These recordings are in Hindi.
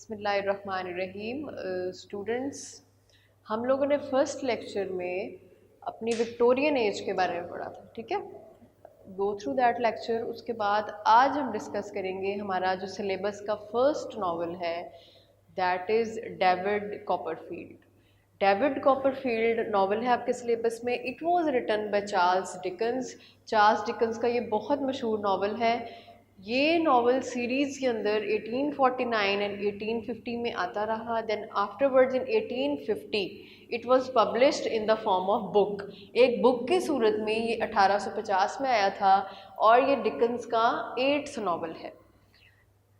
बिस्मिल्लाहिर्रहमानिर्रहीम। स्टूडेंट्स, हम लोगों ने फर्स्ट लेक्चर में अपनी विक्टोरियन एज के बारे में पढ़ा था, ठीक है। Go through that lecture. उसके बाद आज हम डिस्कस करेंगे हमारा जो सिलेबस का फर्स्ट नावल है, that is David Copperfield. David Copperfield novel है आपके सिलेबस में। It was written by Charles Dickens. Charles Dickens का ये बहुत मशहूर नावल है। ये नावल सीरीज़ के अंदर 1849 एंड 1850 में आता रहा। Then afterwards in 1850 it was published in the form of book. एक बुक की सूरत में ये 1850 में आया था और ये डिकन्स का 8th नावल है।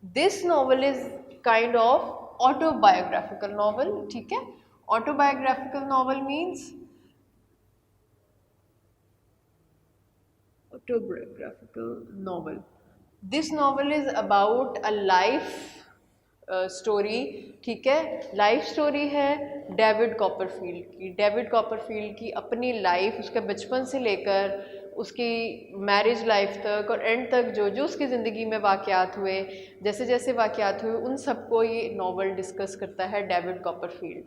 This novel is kind of autobiographical novel, ठीक है। Autobiographical novel means autobiographical novel. This novel is about a life story, ठीक है। लाइफ स्टोरी है डेविड कॉपरफील्ड की। डेविड कॉपरफील्ड की अपनी लाइफ, उसके बचपन से लेकर उसकी मैरिज लाइफ तक और एंड तक जो जो उसकी ज़िंदगी में वाक़यात हुए, जैसे जैसे वाक़यात हुए, उन सबको ये नावल डिस्कस करता है डेविड कॉपरफील्ड।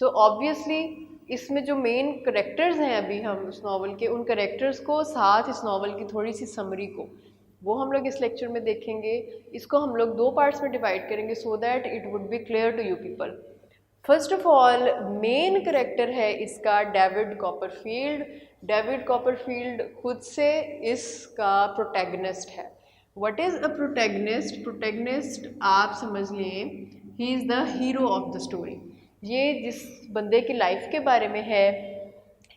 सो ऑब्वियसली इसमें जो मेन करेक्टर्स हैं अभी हम उस नावल के, उन करेक्टर्स को साथ इस नावल की थोड़ी सी समरी को वो हम लोग इस लेक्चर में देखेंगे। इसको हम लोग 2 पार्ट्स में डिवाइड करेंगे so that it would be clear to you people. First of all main character है इसका डेविड कॉपरफील्ड। डेविड कॉपरफील्ड खुद से इसका प्रोटैगनिस्ट है। What is a protagonist? Protagonist आप समझ लें, he is the hero of the story. ये जिस बंदे की लाइफ के बारे में है,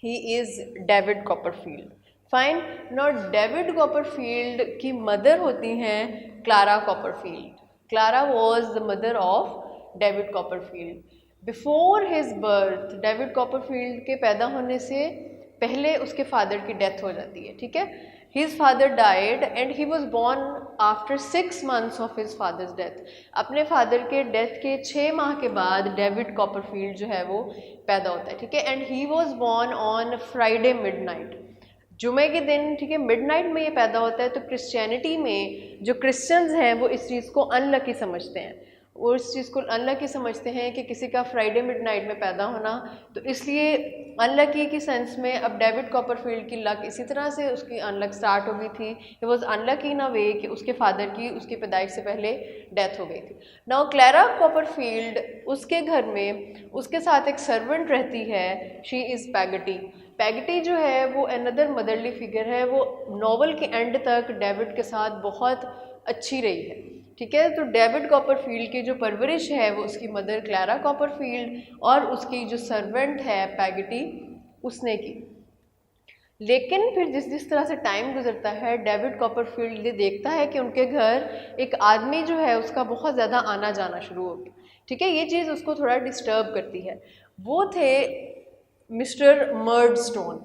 he is David Copperfield. Fine. Not David Copperfield की मदर होती हैं Clara Copperfield. Clara was the mother of David Copperfield. Before his birth, David Copperfield के पैदा होने से पहले उसके फादर की डेथ हो जाती है, ठीक है। His father died and he was born after 6 months of his father's death. अपने फादर के डेथ के 6 माह के बाद डेविड कॉपरफील्ड जो है वो पैदा होता है, ठीक है। And he was born on Friday midnight, जुमे के दिन, ठीक है। मिडनाइट में ये पैदा होता है। तो क्रिश्चियनिटी में जो क्रिश्चियंस हैं वो इस चीज़ को अनलकी समझते हैं, वो इस चीज़ को अनलकी समझते हैं कि किसी का फ्राइडे मिडनाइट में पैदा होना। तो इसलिए अनलकी की सेंस में अब डेविड कॉपरफील्ड की लक इसी तरह से उसकी अनलक स्टार्ट हो गई थी। ही वॉज अनलकी इन अ वे कि उसके फादर की उसकी पैदाइश से पहले डेथ हो गई थी। नाउ क्लैरा कॉपरफील्ड, उसके घर में उसके साथ एक सर्वेंट रहती है, शी इज़ पैगटी। पैगटी जो है वो अनदर मदरली फिगर है। वो नॉवल के एंड तक डेविड के साथ बहुत अच्छी रही है, ठीक है। तो डेविड कॉपरफील्ड की जो परवरिश है वो उसकी मदर क्लैरा कॉपरफील्ड और उसकी जो सर्वेंट है पैगटी, उसने की। लेकिन फिर जिस जिस तरह से टाइम गुजरता है, डेविड कॉपरफील्ड ये देखता है कि उनके घर एक आदमी जो है उसका बहुत ज़्यादा आना जाना शुरू हो गया, ठीक है। ये चीज़ उसको थोड़ा डिस्टर्ब करती है। वो थे mister Murdstone.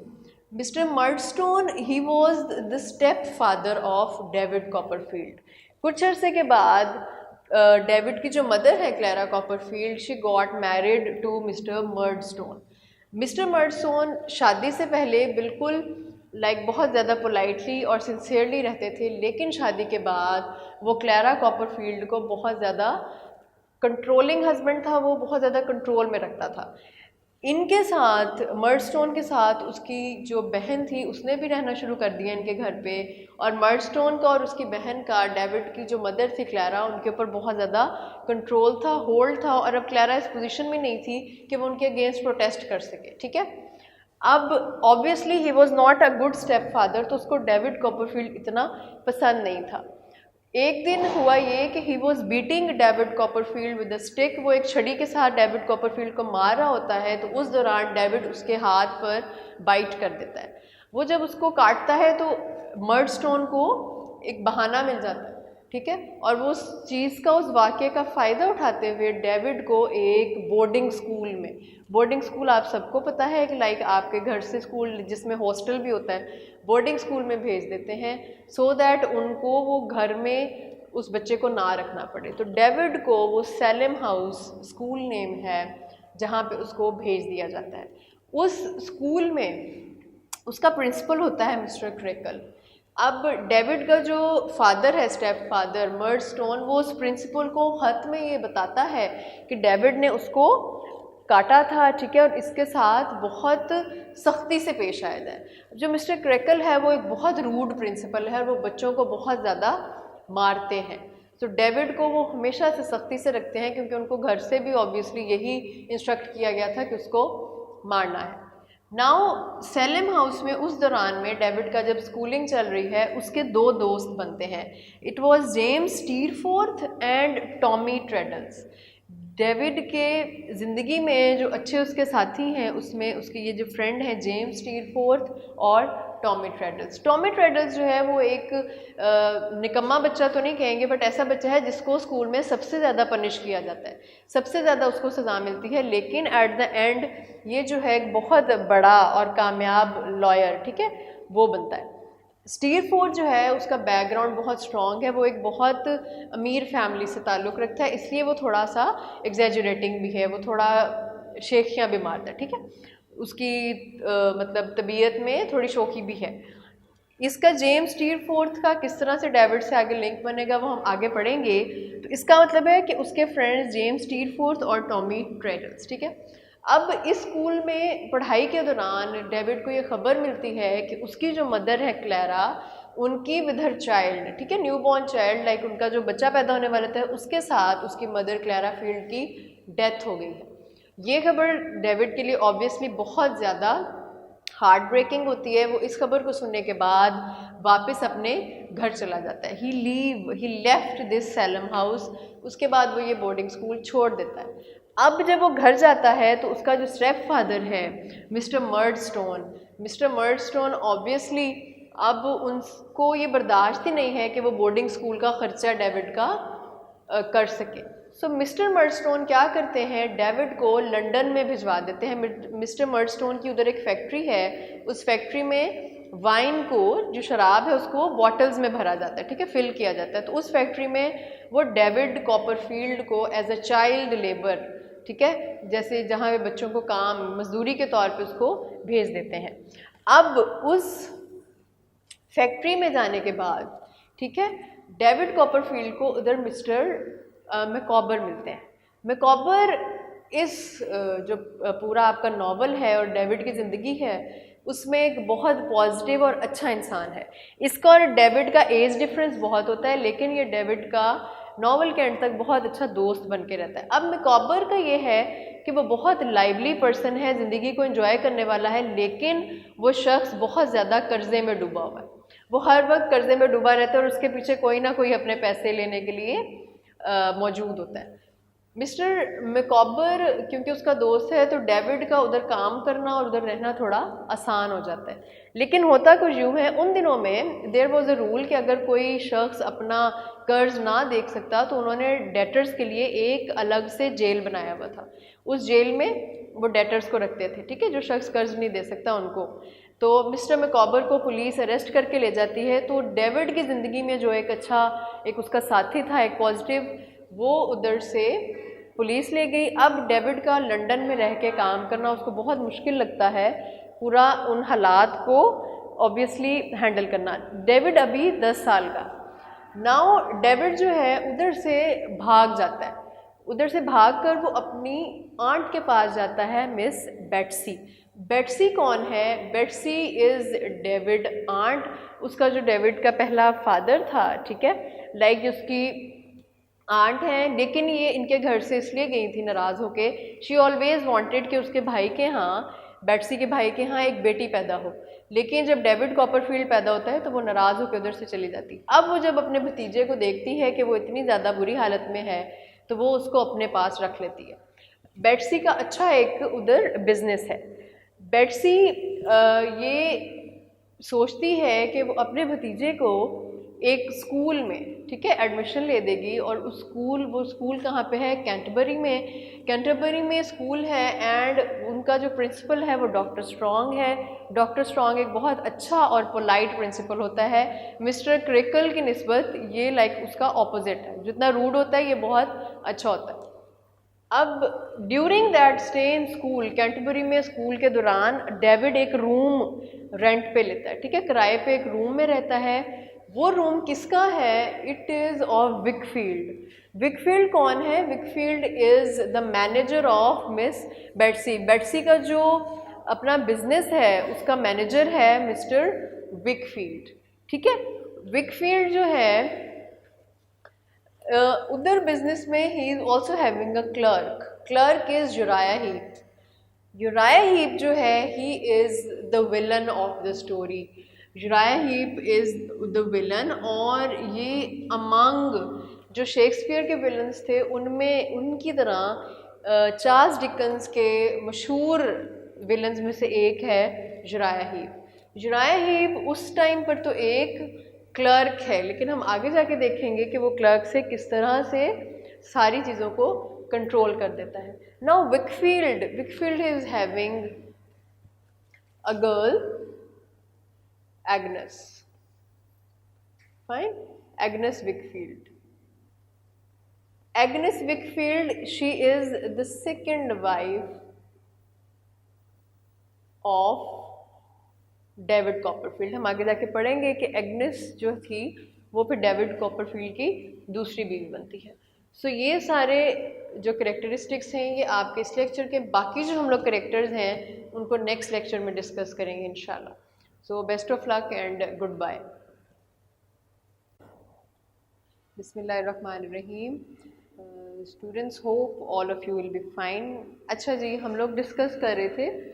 Mister Murdstone, he was the stepfather of David Copperfield. कुछ अरसे के बाद डेविड की जो मदर है Clara Copperfield, she got married to mister Murdstone. Mister Murdstone शादी से पहले बिल्कुल बहुत ज़्यादा पोलाइटली और सिंसियरली रहते थे, लेकिन शादी के बाद वो क्लैरा कॉपरफील्ड को बहुत ज़्यादा कंट्रोलिंग हस्बैंड था, वो बहुत ज़्यादा कंट्रोल में रखता था। इनके साथ, मर्डस्टोन के साथ उसकी जो बहन थी उसने भी रहना शुरू कर दिया इनके घर पे। और मर्डस्टोन का और उसकी बहन का, डेविड की जो मदर थी क्लैरा, उनके ऊपर बहुत ज़्यादा कंट्रोल था, होल्ड था। और अब क्लैरा इस पोजीशन में नहीं थी कि वो उनके अगेंस्ट प्रोटेस्ट कर सके, ठीक है। अब obviously he was not a good step father, तो उसको डेविड कॉपरफील्ड इतना पसंद नहीं था। एक दिन हुआ ये कि he was beating David Copperfield with a stick. वो एक छड़ी के साथ डेविड कॉपरफील्ड को मार रहा होता है, तो उस दौरान डेविड उसके हाथ पर बाइट कर देता है। वो जब उसको काटता है तो मर्डस्टोन को एक बहाना मिल जाता है, ठीक है। और वो उस चीज़ का, उस वाक़ये का फ़ायदा उठाते हुए डेविड को एक बोर्डिंग स्कूल में, बोर्डिंग स्कूल आप सबको पता है कि आपके घर से स्कूल जिसमें हॉस्टल भी होता है, बोर्डिंग स्कूल में भेज देते हैं सो दैट उनको वो घर में उस बच्चे को ना रखना पड़े। तो डेविड को वो सैलेम हाउस स्कूल नेम है जहाँ पे उसको भेज दिया जाता है। उस स्कूल में उसका प्रिंसिपल होता है मिस्टर क्रेकल। अब डेविड का जो फादर है, स्टेप फादर मर्डस्टोन, वो उस प्रिंसिपल को खत में ये बताता है कि डेविड ने उसको काटा था, ठीक है, और इसके साथ बहुत सख्ती से पेश आया है। जो मिस्टर क्रेकल है वो एक बहुत रूड प्रिंसिपल है और वो बच्चों को बहुत ज़्यादा मारते हैं। तो डेविड को वो हमेशा से सख्ती से रखते हैं क्योंकि उनको घर से भी ऑब्वियसली यही इंस्ट्रक्ट किया गया था कि उसको मारना है। नाउ सेलेम हाउस में उस दौरान में डेविड का जब स्कूलिंग चल रही है, उसके दो दोस्त बनते हैं। It was James Steerforth and Tommy Traddles. David के ज़िंदगी में जो अच्छे उसके साथी हैं उसमें उसके ये जो फ्रेंड हैं जेम्स स्टीरफोर्थ और टॉमी ट्रेडल्स। टॉमी ट्रेडल्स जो है वो एक निकम्मा बच्चा तो नहीं कहेंगे, बट ऐसा बच्चा है जिसको स्कूल में सबसे ज़्यादा पनिश किया जाता है, सबसे ज़्यादा उसको सज़ा मिलती है, लेकिन एट द एंड ये जो है एक बहुत बड़ा और कामयाब लॉयर, ठीक है, वो बनता है। स्टीरफोर्थ जो है उसका बैकग्राउंड बहुत स्ट्रॉन्ग है, वो एक बहुत अमीर फैमिली से ताल्लुक़ रखता है, इसलिए वो थोड़ा सा एग्जैजरेटिंग भी है, वो थोड़ा शेखियाँ भी मारता है, ठीक है, उसकी मतलब तबीयत में थोड़ी शौकी भी है। इसका जेम्स स्टीरफोर्थ का किस तरह से डेविड से आगे लिंक बनेगा वो हम आगे पढ़ेंगे। तो इसका मतलब है कि उसके फ्रेंड्स जेम्स स्टीरफोर्थ और टॉमी ट्रेडल्स, ठीक है। अब इस स्कूल में पढ़ाई के दौरान डेविड को ये खबर मिलती है कि उसकी जो मदर है क्लैरा, उनकी विद हर चाइल्ड, ठीक है, न्यू बॉर्न चाइल्ड, लाइक उनका जो बच्चा पैदा होने वाला था उसके साथ उसकी मदर क्लैरा फील्ड की डेथ हो गई है। ये खबर डेविड के लिए ऑब्वियसली बहुत ज़्यादा हार्ट ब्रेकिंग होती है। वो इस खबर को सुनने के बाद वापस अपने घर चला जाता है। ही लेफ्ट दिस सेलम हाउस। उसके बाद वो ये बोर्डिंग स्कूल छोड़ देता है। अब जब वो घर जाता है तो उसका जो स्टेप फादर है मिस्टर मर्डस्टोन ऑब्वियसली अब उनको ये बर्दाश्त ही नहीं है कि वो बोर्डिंग स्कूल का ख़र्चा डेविड का कर सके। सो मिस्टर मर्डस्टोन क्या करते हैं, डेविड को लंदन में भिजवा देते हैं। मिस्टर मर्डस्टोन की उधर एक फैक्ट्री है, उस फैक्ट्री में वाइन को, जो शराब है, उसको बॉटल्स में भरा जाता है, ठीक है, फिल किया जाता है। तो उस फैक्ट्री में वो डेविड कॉपरफील्ड को एज अ चाइल्ड लेबर, ठीक है, जैसे जहाँ वे बच्चों को काम मजदूरी के तौर पे उसको भेज देते हैं। अब उस फैक्ट्री में जाने के बाद, ठीक है, डेविड कॉपरफील्ड को उधर मिस्टर मैकॉबर मिलते हैं। मैकॉबर इस जो पूरा आपका नावल है और डेविड की ज़िंदगी है उसमें एक बहुत पॉजिटिव और अच्छा इंसान है। इसका और डेविड का एज डिफरेंस बहुत होता है, लेकिन ये डेविड का नावल के एंड तक बहुत अच्छा दोस्त बन के रहता है। अब मैकॉबर का ये है कि वो बहुत लाइवली पर्सन है, ज़िंदगी को एंजॉय करने वाला है, लेकिन वो शख्स बहुत ज़्यादा कर्जे में डूबा हुआ है। वो हर वक्त कर्जे में डूबा रहता है और उसके पीछे कोई ना कोई अपने पैसे लेने के लिए मौजूद होता है। मिस्टर मैकॉबर क्योंकि उसका दोस्त है तो डेविड का उधर काम करना और उधर रहना थोड़ा आसान हो जाता है। लेकिन होता कुछ यूँ है, उन दिनों में देयर वाज अ रूल कि अगर कोई शख्स अपना कर्ज ना देख सकता तो उन्होंने डेटर्स के लिए एक अलग से जेल बनाया हुआ था। उस जेल में वो डेटर्स को रखते थे, ठीक है, जो शख्स कर्ज नहीं दे सकता उनको। तो मिस्टर मैकॉबर को पुलिस अरेस्ट करके ले जाती है। तो डेविड की ज़िंदगी में जो एक अच्छा एक उसका साथी था, एक पॉजिटिव, वो उधर से पुलिस ले गई। अब डेविड का लंदन में रह के काम करना उसको बहुत मुश्किल लगता है, पूरा उन हालात को ऑब्वियसली हैंडल करना। डेविड अभी 10 साल का। नाउ डेविड जो है उधर से भाग जाता है। उधर से भागकर वो अपनी आंट के पास जाता है, मिस बेट्सी। बेट्सी कौन है? Betsy is David aunt. उसका जो डेविड का पहला फादर था, ठीक है, लाइक उसकी आंट हैं, लेकिन ये इनके घर से इसलिए गई थी नाराज़ होके। शी ऑलवेज़ वांटेड कि उसके भाई के यहाँ, बेट्सी के भाई के यहाँ एक बेटी पैदा हो, लेकिन जब डेविड कॉपरफील्ड पैदा होता है तो वो नाराज़ होकर उधर से चली जाती। अब वो जब अपने भतीजे को देखती है कि वो इतनी ज़्यादा बुरी हालत में है तो वो उसको अपने पास रख लेती है। बेट्सी का अच्छा एक उधर बिजनेस है। बेट्सी ये सोचती है कि वो अपने भतीजे को एक स्कूल में, ठीक है, एडमिशन ले देगी। और वो स्कूल कहाँ पे है? कैंटरबरी में। कैंटरबरी में स्कूल है एंड उनका जो प्रिंसिपल है वो डॉक्टर स्ट्रॉन्ग है। डॉक्टर स्ट्रॉन्ग एक बहुत अच्छा और पोलाइट प्रिंसिपल होता है। मिस्टर क्रेकल की निस्बत ये लाइक उसका ऑपोजिट है, जितना रूड होता है ये बहुत अच्छा होता है। अब during that stay in school, Canterbury में स्कूल के दौरान डेविड एक रूम रेंट पे लेता है, ठीक है, किराए पे एक रूम में रहता है। वो रूम किसका है? It is of Wickfield. Wickfield कौन है? Wickfield is the manager of miss Betsey. Betsey का जो अपना बिजनेस है उसका मैनेजर है मिस्टर विकफील्ड, ठीक है। विकफील्ड जो है उधर बिजनेस में he is also having a clerk. Clerk is Uriah Heep. Uriah Heep जो है he is the villain of the story. Uriah Heep is the villain, और ये अमंग जो शेक्सपियर के विलन्स थे उनमें उनकी तरह चार्ल्स डिकन्स के मशहूर विलन्स में से एक है यूराया हीप। यूराया हीप उस टाइम पर तो एक क्लर्क है, लेकिन हम आगे जाके देखेंगे कि वो क्लर्क से किस तरह से सारी चीज़ों को कंट्रोल कर देता है। Now Wickfield is having a girl Agnes, fine, Agnes Wickfield. Agnes Wickfield, she is the second wife of David Copperfield. हम आगे जाके पढ़ेंगे कि एग्नेस जो थी वो फिर डेविड कॉपरफील्ड की दूसरी बीवी बनती है। सो ये सारे जो करेक्टरिस्टिक्स हैं ये आपके इस लेक्चर के, बाकी जो हम लोग करेक्टर्स हैं उनको नेक्स्ट लेक्चर में डिस्कस करेंगे इंशाल्लाह। So best of luck and goodbye. बिस्मिल्लाहिर्रहमानिर्रहीम। Students, hope all of you will be fine. अच्छा जी, हम लोग डिस्कस कर रहे थे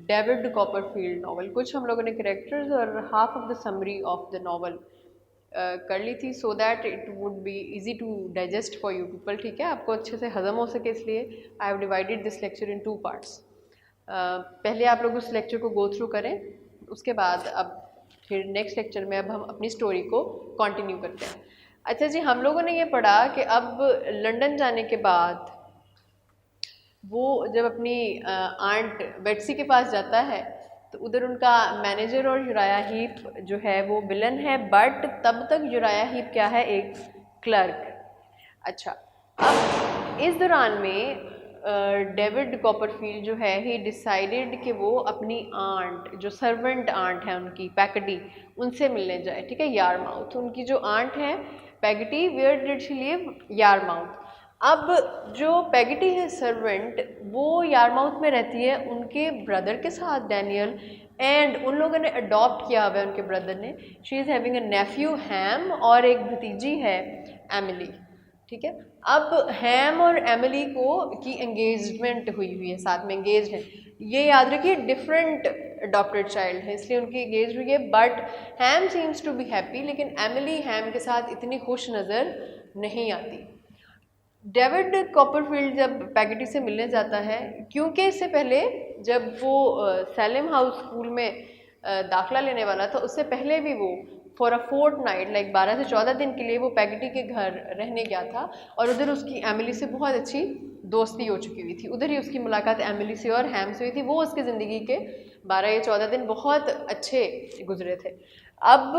डेविड कॉपरफील्ड नॉवल। कुछ हम लोगों ने करेक्टर्स और half of the summary of the novel कर ली थी, so that it would be easy to digest for you people, ठीक है, आपको अच्छे से हजम हो सके, इसलिए I have divided this lecture in 2 parts. पहले आप लोग उस लेक्चर को गो थ्रू करें, उसके बाद अब फिर नेक्स्ट लेक्चर में अब हम अपनी स्टोरी को कंटिन्यू करते हैं। अच्छा जी, हम लोगों ने ये पढ़ा कि अब लंदन जाने के बाद वो जब अपनी आंट बेट्सी के पास जाता है तो उधर उनका मैनेजर और यूराया हीप जो है वो विलन है, बट तब तक यूराया हीप क्या है? एक क्लर्क। अच्छा, अब इस दौरान में डेविड कॉपरफील्ड जो है ही डिसाइडेड कि वो अपनी आंट, जो सर्वेंट आंट है उनकी पैगटी, उनसे मिलने जाए, ठीक है, यारमाउथ। उनकी जो आंट है Peggotty, where did she live? Yarmouth. अब जो पैगटी है सर्वेंट, वो यारमाउथ में रहती है उनके ब्रदर के साथ, डैनियल, एंड उन लोगों ने अडॉप्ट किया हुआ है उनके ब्रदर ने। She is having a nephew Ham और एक भतीजी है एमिली, ठीक है। अब हैम और एमिली को की एंगेजमेंट हुई है, साथ में एंगेज है। ये याद रखिए डिफरेंट अडॉप्टेड चाइल्ड है, इसलिए उनकी एंगेज हुई है, but Ham seems to be happy, लेकिन एमिली हैम के साथ इतनी खुश नज़र नहीं आती। डेविड कॉपरफील्ड जब पैगटी से मिलने जाता है, क्योंकि इससे पहले जब वो सैलेम हाउस स्कूल में दाखिला लेने वाला था, उससे पहले भी वो फॉर अ फोर्टनाइट, लाइक 12 से 14 दिन के लिए वो पैगटी के घर रहने गया था, और उधर उसकी एमिली से बहुत अच्छी दोस्ती हो चुकी हुई थी। उधर ही उसकी मुलाकात एमिली से और हैम से हुई थी। वो उसकी ज़िंदगी के 12 या 14 दिन बहुत अच्छे गुजरे थे। अब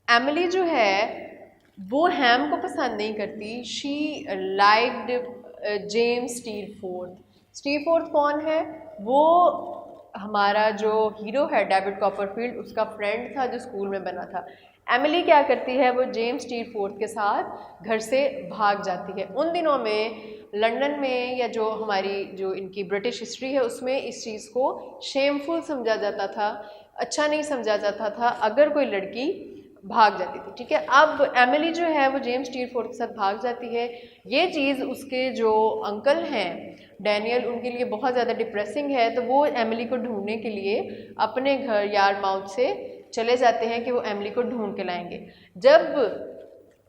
एमिली जो है वो हैम को पसंद नहीं करती। She liked James Steerforth. Steerforth कौन है? वो हमारा जो हीरो है डेविड कॉपरफील्ड, उसका फ्रेंड था जो स्कूल में बना था। एमिली क्या करती है? वो जेम्स स्टीरफोर्थ के साथ घर से भाग जाती है। उन दिनों में लंदन में, या जो हमारी जो इनकी ब्रिटिश हिस्ट्री है उसमें, इस चीज़ को शेमफुल समझा जाता था, अच्छा नहीं समझा जाता था अगर कोई लड़की भाग जाती थी, ठीक है। अब एमिली जो है वो जेम्स स्टीरफोर्थ के साथ भाग जाती है। ये चीज़ उसके जो अंकल हैं डैनियल, उनके लिए बहुत ज़्यादा डिप्रेसिंग है, तो वो एमिली को ढूंढने के लिए अपने घर यारमाउथ से चले जाते हैं कि वो एमिली को ढूंढ के लाएंगे। जब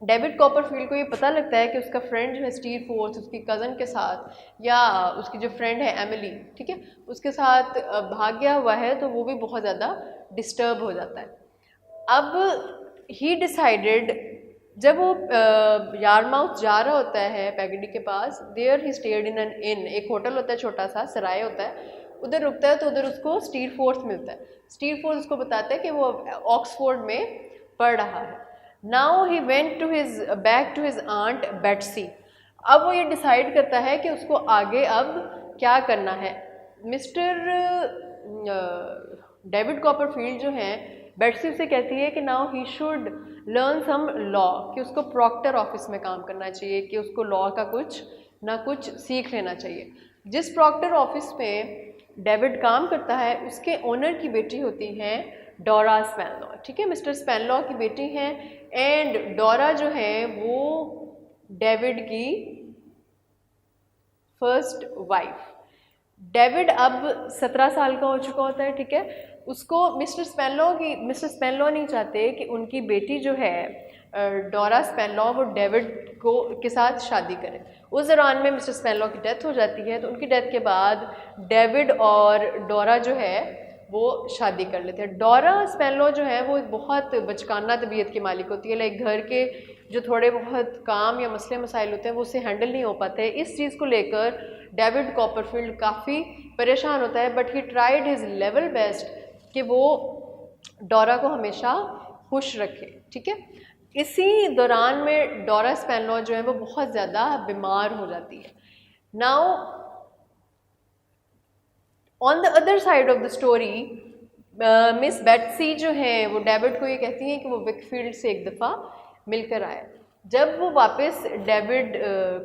डेविड कॉपरफील्ड को ये पता लगता है कि उसका फ्रेंड जो है स्टीरफोर्थ उसकी कज़न के साथ, या उसकी जो फ्रेंड है एमिली, ठीक है, उसके साथ भाग गया हुआ है, तो वो भी बहुत ज़्यादा डिस्टर्ब हो जाता है। अब ही डिसाइडेड, जब वो यारमाउथ जा रहा होता है पैगटी के पास, there he stayed in an inn, एक होटल होता है, छोटा सा सराय होता है, उधर रुकता है, तो उधर उसको स्टीरफोर्थ मिलता है। स्टीरफोर्थ उसको बताता है कि वो ऑक्सफोर्ड में पढ़ रहा है। Now he went to his back to his aunt Betsy. अब वो ये डिसाइड करता है कि उसको आगे अब क्या करना है। मिस्टर डेविड कॉपरफील्ड जो हैं, बेट्सी उसे कहती है कि now he should learn some law, कि उसको प्रॉक्टर ऑफिस में काम करना चाहिए, कि उसको लॉ का कुछ ना कुछ सीख लेना चाहिए। जिस प्रॉक्टर ऑफिस में डेविड काम करता है उसके ओनर की बेटी होती हैं डोरा स्पैनलॉ, ठीक है, मिस्टर स्पैनलॉ की बेटी हैं। एंड डोरा जो है वो डेविड की फर्स्ट वाइफ। डेविड अब 17 साल का हो चुका होता है, ठीक है। उसको मिस्टर स्पैनलॉ नहीं चाहते कि उनकी बेटी जो है डोरा स्पैनलॉ वो डेविड के साथ शादी करे। उस दौरान में मिस्टर स्पैनलॉ की डेथ हो जाती है, तो उनकी डेथ के बाद डेविड और डोरा जो है वो शादी कर लेते हैं। डोरा स्पैनलॉ जो है वो बहुत बचकाना तबीयत की मालिक होती है, लाइक घर के जो थोड़े बहुत काम या मसले मसाइल होते हैं वो उससे हैंडल नहीं हो पाते। इस चीज़ को लेकर डेविड कॉपरफील्ड काफ़ी परेशान होता है, but he tried his level best कि वो डोरा को हमेशा खुश रखे, ठीक है। इसी दौरान में डोरा स्पैनलॉ जो है वो बहुत ज़्यादा बीमार हो जाती है। Now on the other side of the story miss Betsy जो है वो डेविड को ये कहती हैं कि वो विकफील्ड से एक दफ़ा मिलकर आए। जब वो वापस डेविड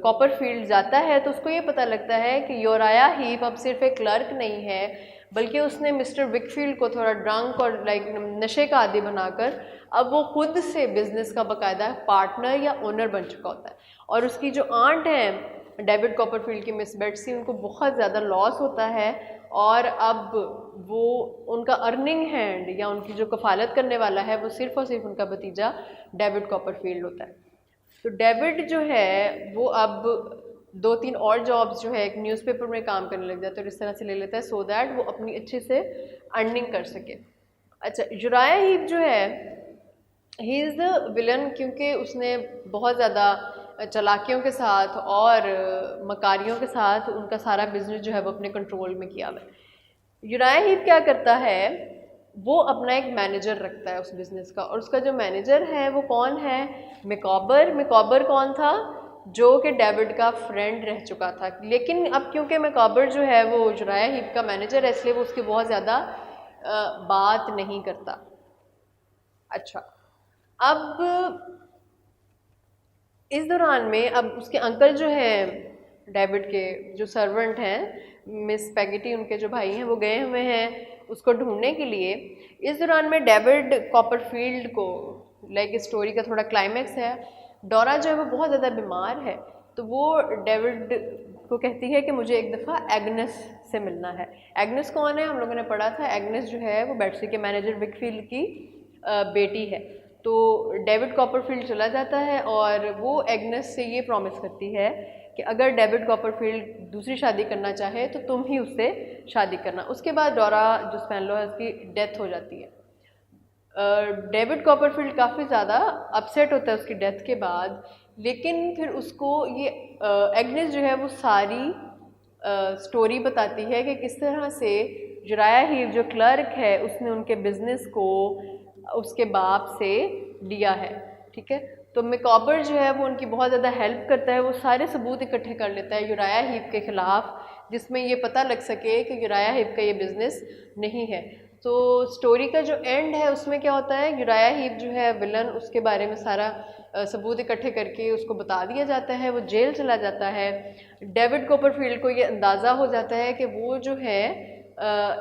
कॉपरफील्ड जाता है तो उसको ये पता लगता है कि योराया हीप अब सिर्फ एक क्लर्क नहीं है, बल्कि उसने मिस्टर विकफील्ड को थोड़ा ड्रंक और लाइक नशे का आदी बनाकर अब वो खुद से बिजनेस का बाकायदा पार्टनर या ओनर बन चुका होता है। और उसकी जो आंट है डेविड कॉपरफील्ड की मिस बेट्सी, उनको बहुत ज़्यादा लॉस होता है और अब वो उनका अर्निंग हैंड या उनकी जो कफालत करने वाला है वो सिर्फ और सिर्फ उनका भतीजा डेविड कॉपरफील्ड होता है। तो डेविड जो है वो अब 2-3 और जॉब्स जो है एक न्यूज़पेपर में काम करने लग जाता है और इस तरह से ले लेता है सो दैट वो अपनी अच्छे से अर्निंग कर सके। अच्छा, यूराया हीप जो है ही इज़ द विलन, क्योंकि उसने बहुत ज़्यादा चालाकियों के साथ और मकारियों के साथ उनका सारा बिजनेस जो है वो अपने कंट्रोल में किया हुआ है। यूराया हीप क्या करता है, वो अपना एक मैनेजर रखता है उस बिज़नेस का, और उसका जो मैनेजर है वो कौन है, मिकॉबर। मिकॉबर कौन था, जो कि डेविड का फ्रेंड रह चुका था। लेकिन अब क्योंकि मिकॉबर जो है वो यूराया हीप का मैनेजर है, इसलिए वो उसकी बहुत ज़्यादा बात नहीं करता। अच्छा, अब इस दौरान में अब उसके अंकल जो हैं डेविड के जो सर्वेंट हैं मिस पैगेटी, उनके जो भाई हैं, वो गए हुए हैं उसको ढूंढने के लिए। इस दौरान में डेविड कॉपरफील्ड को लाइक इस स्टोरी का थोड़ा क्लाइमैक्स है, डोरा जो है वो बहुत ज़्यादा बीमार है, तो वो डेविड को कहती है कि मुझे एक दफ़ा एग्नेस से मिलना है। एग्नेस कौन है, हम लोगों ने पढ़ा था, एग्नेस जो है वो बेट्सी के मैनेजर विकफील्ड की बेटी है। तो डेविड कॉपरफील्ड चला जाता है और वो एग्नेस से ये प्रॉमिस करती है कि अगर डेविड कॉपरफील्ड दूसरी शादी करना चाहे तो तुम ही उससे शादी करना। उसके बाद डोरा जो स्पैनलॉ है उसकी डेथ हो जाती है। डेविड कॉपरफील्ड काफ़ी ज़्यादा अपसेट होता है उसकी डेथ के बाद, लेकिन फिर उसको ये एग्नेस जो है वो सारी स्टोरी बताती है कि किस तरह से यूराया हीप जो क्लर्क है उसने उनके बिजनेस को उसके बाप से लिया है, ठीक है। तो मिकॉबर जो है वो उनकी बहुत ज़्यादा हेल्प करता है, वो सारे सबूत इकट्ठे कर लेता है यूराया हीप के ख़िलाफ़, जिसमें ये पता लग सके कि यूराया हीप का ये बिज़नेस नहीं है। तो स्टोरी का जो एंड है उसमें क्या होता है, यूराया हीप जो है विलन, उसके बारे में सारा सबूत इकट्ठे करके उसको बता दिया जाता है, वो जेल चला जाता है। डेविड कॉपरफील्ड को ये अंदाज़ा हो जाता है कि वो जो है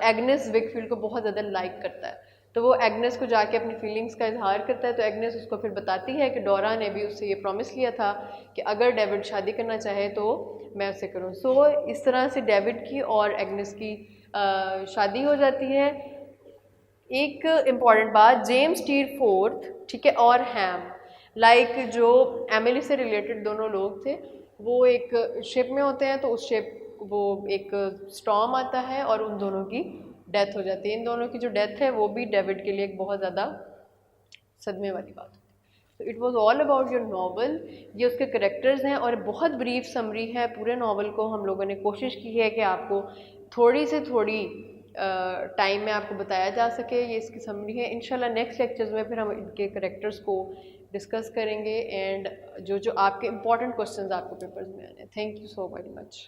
एग्नेस विकफील्ड को बहुत ज़्यादा लाइक करता है, तो वो एग्नेस को जाके अपनी फीलिंग्स का इजहार करता है। तो एग्नेस उसको फिर बताती है कि डोरा ने भी उससे ये प्रॉमिस किया था कि अगर डेविड शादी करना चाहे तो मैं उससे करूँ। सो इस तरह से डेविड की और एग्नेस की शादी हो जाती है। एक इम्पॉर्टेंट बात, जेम्स टीर फोर्थ, ठीक है, और हैम, लाइक जो एमिली से रिलेटेड दोनों लोग थे, वो एक शिप में होते हैं, तो उस शिप वो एक स्टॉर्म आता है और उन दोनों की डेथ हो जाती है। इन दोनों की जो डेथ है वो भी डेविड के लिए एक बहुत ज़्यादा सदमे वाली बात है। तो it was all about your novel, ये उसके करेक्टर्स हैं और बहुत ब्रीफ समरी है। पूरे नावल को हम लोगों ने कोशिश की है कि आपको थोड़ी से थोड़ी टाइम में आपको बताया जा सके, ये इसकी समरी है। इंशाल्लाह नेक्स्ट लेक्चर्स में फिर हम इनके करेक्टर्स को डिस्कस करेंगे एंड जो जो आपके इम्पॉर्टेंट क्वेश्चंस आपको पेपर्स में आने हैं। Thank you so very much.